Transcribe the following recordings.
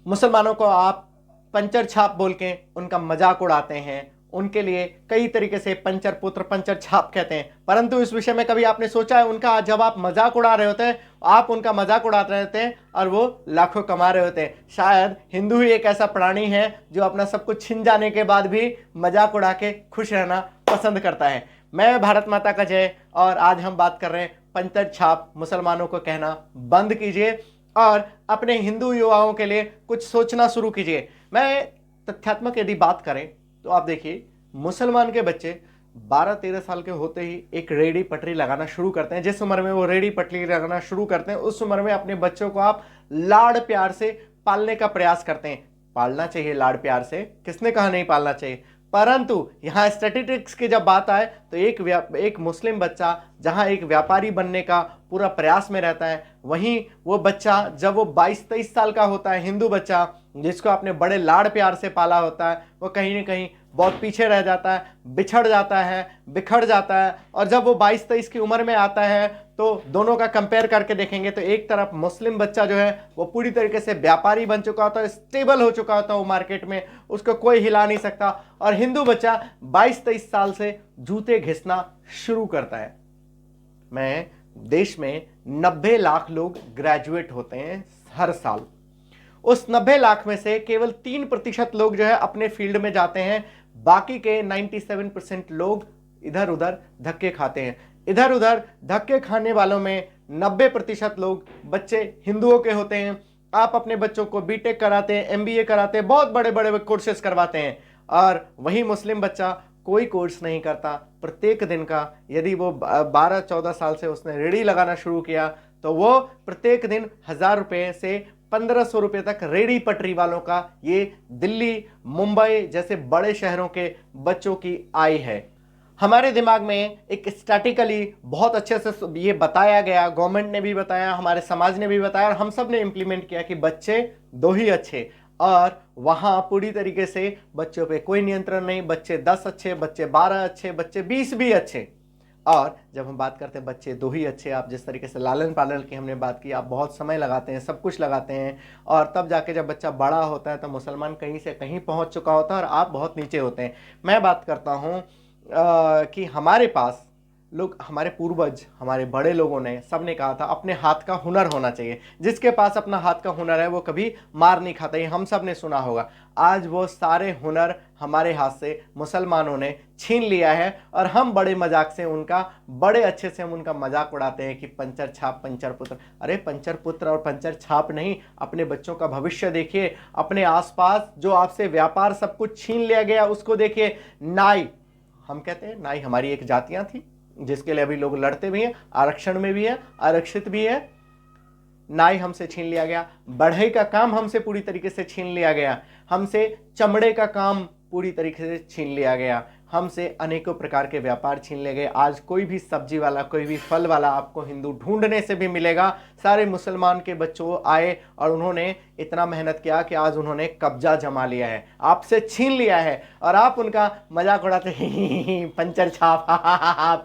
मुसलमानों को आप पंचर छाप बोल के उनका मजाक उड़ाते हैं, उनके लिए कई तरीके से पंचर पुत्र पंचर छाप कहते हैं, परंतु इस विषय में कभी आपने सोचा है उनका, जब आप मजाक उड़ा रहे होते हैं, आप उनका मजाक उड़ाते रहते हैं और वो लाखों कमा रहे होते हैं। शायद हिंदू ही एक ऐसा प्राणी है जो अपना सब कुछ छिन जाने के बाद भी मजाक उड़ा के खुश रहना पसंद करता है। मैं भारत माता का जय, और आज हम बात कर रहे हैं पंचर छाप मुसलमानों को कहना बंद कीजिए और अपने हिंदू युवाओं के लिए कुछ सोचना शुरू कीजिए। मैं तथ्यात्मक यदि बात करें तो आप देखिए, मुसलमान के बच्चे 12-13 साल के होते ही एक रेडी पटरी लगाना शुरू करते हैं। जिस उम्र में वो रेडी पटरी लगाना शुरू करते हैं, उस उम्र में अपने बच्चों को आप लाड़ प्यार से पालने का प्रयास करते हैं। पालना चाहिए लाड़ प्यार से, किसने कहा नहीं पालना चाहिए, परंतु यहां स्टैटिस्टिक्स की जब बात आए तो एक मुस्लिम बच्चा जहां एक व्यापारी बनने का पूरा प्रयास में रहता है, वहीं वो बच्चा जब वो 22-23 साल का होता है, हिंदू बच्चा जिसको आपने बड़े लाड़ प्यार से पाला होता है, वो कहीं ना कहीं बहुत पीछे रह जाता है, बिछड़ जाता है, बिखर जाता है। और जब वो 22-23 की उम्र में आता है तो दोनों का कंपेयर करके देखेंगे तो एक तरफ मुस्लिम बच्चा जो है वो पूरी तरीके से व्यापारी बन चुका होता है, स्टेबल हो चुका होता है, वो मार्केट में उसको कोई हिला नहीं सकता, और हिंदू बच्चा 22-23 साल से जूते घिसना शुरू करता है। मैं देश में 90 लाख लोग ग्रेजुएट होते हैं हर साल, उस 90 लाख में से केवल 3% लोग जो है अपने फील्ड में जाते हैं, बाकी के 97% लोग इधर उधर धक्के खाते हैं। इधर उधर धक्के खाने वालों में 90% लोग बच्चे हिंदुओं के होते हैं। आप अपने बच्चों को बीटेक कराते हैं, एमबीए कराते हैं, बहुत बड़े बड़े कोर्सेज करवाते हैं, और वही मुस्लिम बच्चा कोई कोर्स नहीं करता। प्रत्येक दिन का, यदि वो 12-14 साल से उसने रेडी लगाना शुरू किया तो वो प्रत्येक दिन 1000 रुपये से 1500 रुपये तक रेडी पटरी वालों का, ये दिल्ली मुंबई जैसे बड़े शहरों के बच्चों की आय है। हमारे दिमाग में एक स्टैटिकली बहुत अच्छे से ये बताया गया, गवर्नमेंट ने भी बताया, हमारे समाज ने भी बताया, और हम सब ने इंप्लीमेंट किया कि बच्चे दो ही अच्छे, और वहां पूरी तरीके से बच्चों पे कोई नियंत्रण नहीं। बच्चे 10 अच्छे, बच्चे 12 अच्छे, बच्चे 20 भी अच्छे। और जब हम बात करते हैं बच्चे दो ही अच्छे, आप जिस तरीके से लालन पालन की हमने बात की, आप बहुत समय लगाते हैं, सब कुछ लगाते हैं, और तब जाके जब बच्चा बड़ा होता है तो मुसलमान कहीं से कहीं पहुंच चुका होता है और आप बहुत नीचे होते हैं। मैं बात करता हूं कि हमारे पास लोग, हमारे पूर्वज, हमारे बड़े लोगों ने, सबने कहा था अपने हाथ का हुनर होना चाहिए। जिसके पास अपना हाथ का हुनर है वो कभी मार नहीं खाता, ये हम सब ने सुना होगा। आज वो सारे हुनर हमारे हाथ से मुसलमानों ने छीन लिया है, और हम बड़े मजाक से उनका, बड़े अच्छे से हम उनका मजाक उड़ाते हैं कि पंचर छाप पंचर पुत्र। अरे पंचर पुत्र और पंचर छाप नहीं, अपने बच्चों का भविष्य देखिए, अपने आसपास जो आपसे व्यापार सब कुछ छीन लिया गया उसको देखिए। नाई, हम कहते हैं नाई हमारी एक जातियां थी जिसके लिए अभी लोग लड़ते भी हैं, आरक्षण में भी है, आरक्षित भी है। नाई हमसे छीन लिया गया, बढ़ई का काम हमसे पूरी तरीके से छीन लिया गया, हमसे चमड़े का काम पूरी तरीके से छीन लिया गया, हमसे अनेकों प्रकार के व्यापार छीन लिए गए। आज कोई भी सब्जी वाला, कोई भी फल वाला आपको हिंदू ढूंढने से भी मिलेगा। सारे मुसलमान के बच्चों आए और उन्होंने इतना मेहनत किया कि आज उन्होंने कब्जा जमा लिया है, आपसे छीन लिया है, और आप उनका मजाक उड़ाते हैं पंचर छाप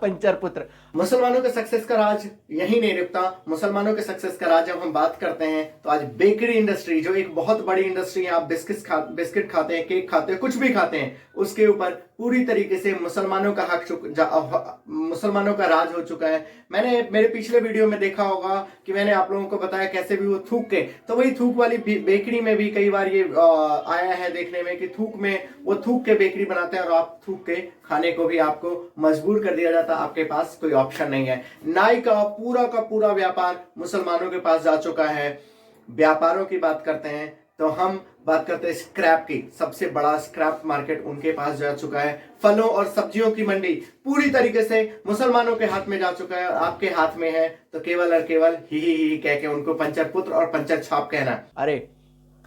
पंचर पुत्र। मुसलमानों के सक्सेस का राज यही नहीं रुकता। मुसलमानों के सक्सेस का राज जब हम बात करते हैं तो आज बेकरी इंडस्ट्री, जो एक बहुत बड़ी इंडस्ट्री है, आप बिस्किट खाते हैं, केक खाते हैं, कुछ भी खाते हैं, उसके ऊपर पूरी तरीके से मुसलमानों का मुसलमानों का राज हो चुका है। मैंने मेरे पिछले वीडियो में देखा होगा कि मैंने आप लोगों को बताया कैसे भी वो थूक के, तो वही थूक वाली बेकरी में भी कई बार ये आया है देखने में कि थूक में वो थूक के बेकरी बनाते हैं, और आप थूक के खाने को भी आपको मजबूर कर दिया जाता है, आपके पास कोई ऑप्शन नहीं है। नाई का पूरा व्यापार मुसलमानों के पास जा चुका है। व्यापारों की बात करते हैं तो हम बात करते हैं स्क्रैप की, सबसे बड़ा स्क्रैप मार्केट उनके पास जा चुका है। फलों और सब्जियों की मंडी पूरी तरीके से मुसलमानों के हाथ में जा चुका है, और आपके हाथ में है तो केवल और केवल ही कह के उनको पंचर पुत्र और पंचर छाप कहना। अरे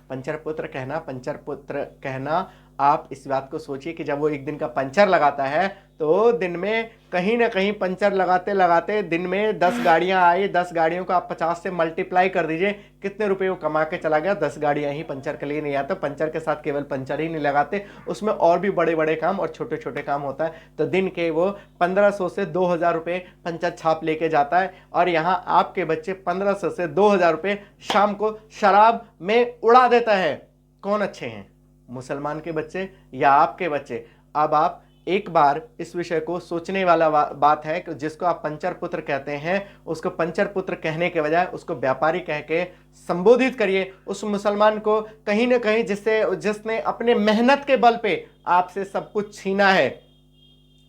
पंचर पुत्र कहना, पंचर पुत्र कहना आप इस बात को सोचिए कि जब वो एक दिन का पंचर लगाता है तो दिन में कहीं ना कहीं पंचर लगाते लगाते दिन में 10 गाड़ियां आई, 10 गाड़ियों को आप 50 से मल्टीप्लाई कर दीजिए, कितने रुपए वो कमा के चला गया। 10 गाड़ियां ही पंचर के लिए नहीं आते, पंचर के साथ केवल पंचर ही नहीं लगाते, उसमें और भी बड़े बड़े काम और छोटे छोटे काम होता है। तो दिन के वो 1500 से 2000 रुपये पंचर छाप लेके जाता है, और यहाँ आपके बच्चे 1500 से 2000 रुपये शाम को शराब में उड़ा देता है। कौन अच्छे हैं, मुसलमान के बच्चे या आपके बच्चे? अब आप एक बार इस विषय को सोचने वाला बात है कि जिसको आप पंचर पुत्र कहते हैं, उसको पंचर पुत्र कहने के बजाय उसको व्यापारी कह के संबोधित करिए उस मुसलमान को, कहीं ना कहीं जिसने अपने मेहनत के बल पे आपसे सब कुछ छीना है।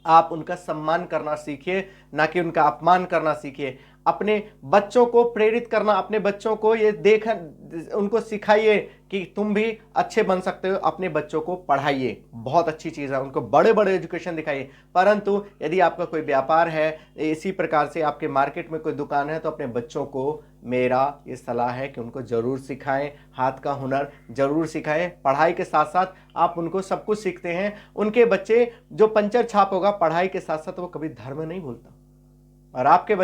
आप उनका सम्मान करना सीखिए, ना कि उनका अपमान करना सीखिए। अपने बच्चों को प्रेरित करना, अपने बच्चों को ये देख उनको सिखाइए कि तुम भी अच्छे बन सकते हो। अपने बच्चों को पढ़ाइए, बहुत अच्छी चीज़ है, उनको बड़े बड़े एजुकेशन दिखाइए। परंतु यदि आपका कोई व्यापार है, इसी प्रकार से आपके मार्केट में कोई दुकान है, तो अपने बच्चों को मेरा ये सलाह है कि उनको ज़रूर सिखाएं, हाथ का हुनर ज़रूर सिखाएं। पढ़ाई के साथ साथ आप उनको सब कुछ सीखते हैं। उनके बच्चे जो पंचर छाप होगा, पढ़ाई के साथ साथ वो कभी धर्म नहीं भूलता, और आपके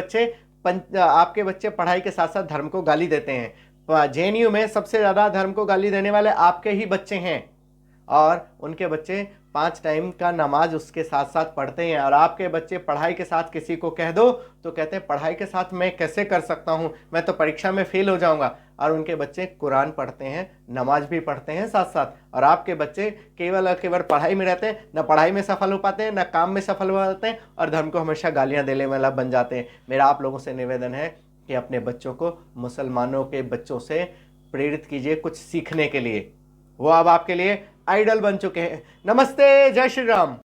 बच्चे पढ़ाई के साथ साथ धर्म को गाली देते हैं। जेएनयू में सबसे ज़्यादा धर्म को गाली देने वाले आपके ही बच्चे हैं, और उनके बच्चे 5 टाइम का नमाज उसके साथ साथ पढ़ते हैं। और आपके बच्चे पढ़ाई के साथ किसी को कह दो तो कहते हैं पढ़ाई के साथ मैं कैसे कर सकता हूँ, मैं तो परीक्षा में फेल हो जाऊंगा। और उनके बच्चे कुरान पढ़ते हैं, नमाज भी पढ़ते हैं साथ साथ। और आपके बच्चे केवल पढ़ाई में रहते हैं, न पढ़ाई में सफल हो पाते हैं, न काम में सफल हो पाते हैं, और धर्म को हमेशा गालियाँ देने वाला बन जाते हैं। मेरा आप लोगों से निवेदन है कि अपने बच्चों को मुसलमानों के बच्चों से प्रेरित कीजिए कुछ सीखने के लिए। वो अब आपके लिए आइडल बन चुके हैं। नमस्ते, जय श्री राम।